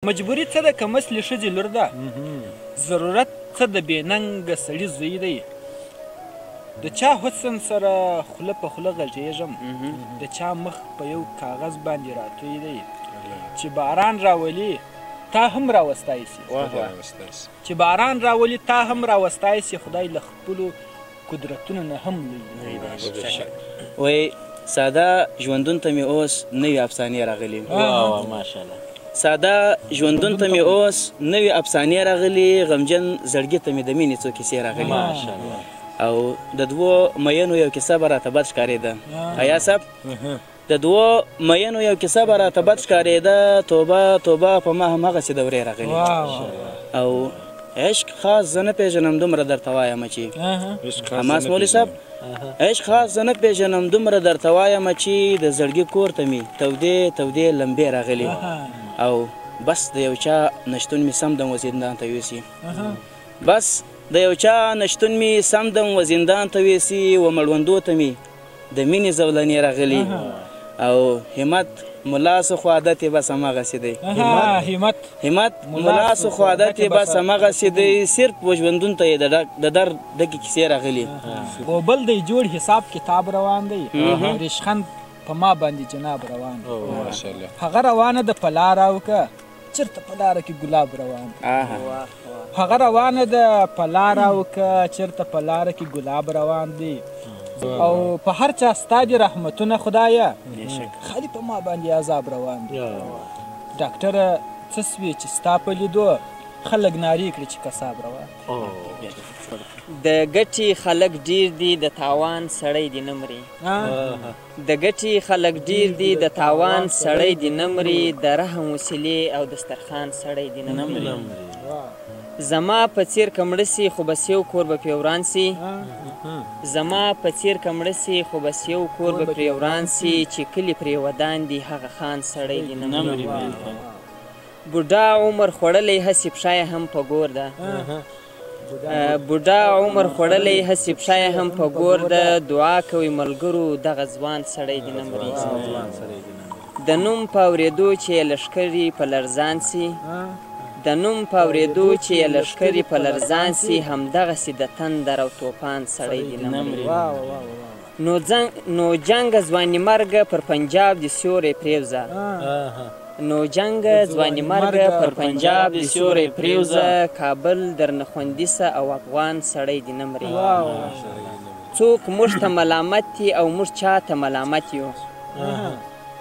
مجبوري څه د کمسلې ښځې لور ده ضرورت څه د بې ننګه سړي زوی دی د چا حسن سره خوله په خوله غږېږم د چا مخ په یو کاغذ باندې راتوی دی چې باران راولي تا هم راوستی سي چې باران راولي تا هم راوستی سي خدای له خپلو قدرتونو نه هم لوی دی وایي ساده ژوندون ته مې اوس نوې افسانې راغلي ساده ژوندون ته مې اوس نوې افسانې راغلي غمجن زړګي ته مې د مینې څو کیسې راغلي او د دوو مینو یو کیسه به راته بد ښکارېده حیا صاحب د دوو مینو یو کیسه به راته بد ښکارېده توبه توبه په ما هماغسې دورې راغلي او عشق خاص زه نه پېژنم دومره درته وایم چې حماس مولوي صاحب عشق خاص زه نه پېژنم دومره درته وایم چې د زړګي کور ته مې تودې تودې لمبې راغلي او بس د یو چا نشتون مې سم دم و زندان ته یوسي بس د یو چا نشتون مې سم دم و زندان ته یوسي و مړوندو ته مې د مینې زولنې راغلي او همت ملا څخه عادت یې بس هماغسې دی همت ملا څخه عادت یې بس هماغسې دی صرف و ژوندون ته یې د درد ډکې کیسې راغلي او بل دی جوړ حساب کتاب روان دی ریشخند په ما باندې جناب روان دی هغه روانه ده په لاره وکه چېرته په لاره کې ګلاب روان دی هغه روانه ده په لاره وکه چېرته په لاره کې ګلاب روان دی او په هر چا ستا دي رحمتونه خدایه خالي په ما باندې عذاب روان دی ډاکټره څه سوې چې ستا په لیدو خلک نارې کړي چې کساب روان د ګټې خلک ډیر دي د تاوان سړی دي نه مري د ګټې خلک ډیر دي د تاوان سړی دي نه مري د رحم وسیلې او دسترخوان سړی دي نه مري زما په څیر که مړه سي خو بس یو کور به پرې وران سي زما په څیر که مړه سي خو بس یو کور به پرې وران سي چې کلي پرې ودان دي هغه خان سړی دي نه مري بوډا عمر خوړلی هسې پښه یې هم په ګور ده بوډا عمر خوړلی هسې پښه یې هم په ګور ده دعا کوئ ملګرو دغه ځوان سړی دي نه مري د نوم په اورېدو چې یې لښکرې په لرزان سي د نوم په اورېدو چې یې لښکرې په لرزان سي همدغسې د تندر او توپان سړی دي نه مري نو جنګه ځواني مرګه پر پنجاب دې سیوری پرېوځه نو جنګه ځواني مرګه پر پنجاب دې سیوری پرېوځه کابل درنه خوندي سه او افغان سړی دي نه مري څوک موږ ته ملامت دي او موږ چا ته ملامت یو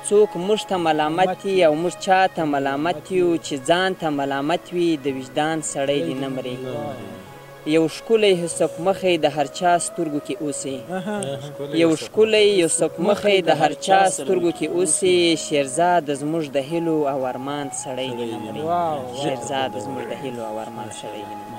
څوک موږ ته ملامت دي او موږ چا ته ملامت یو چې ځان ته ملامت وي د وجدان سړی دي نه مري یو ښکلی یوسف مخی د هر چا سترګو کې اوسي یو ښکلی یوسف مخی د هر چا سترګو کې اوسي شیرزاد زموږ د هیلو او ارمان سړی دي نه مري شیرزاد زموږ د هیلو او ارمان سړی دي نه مري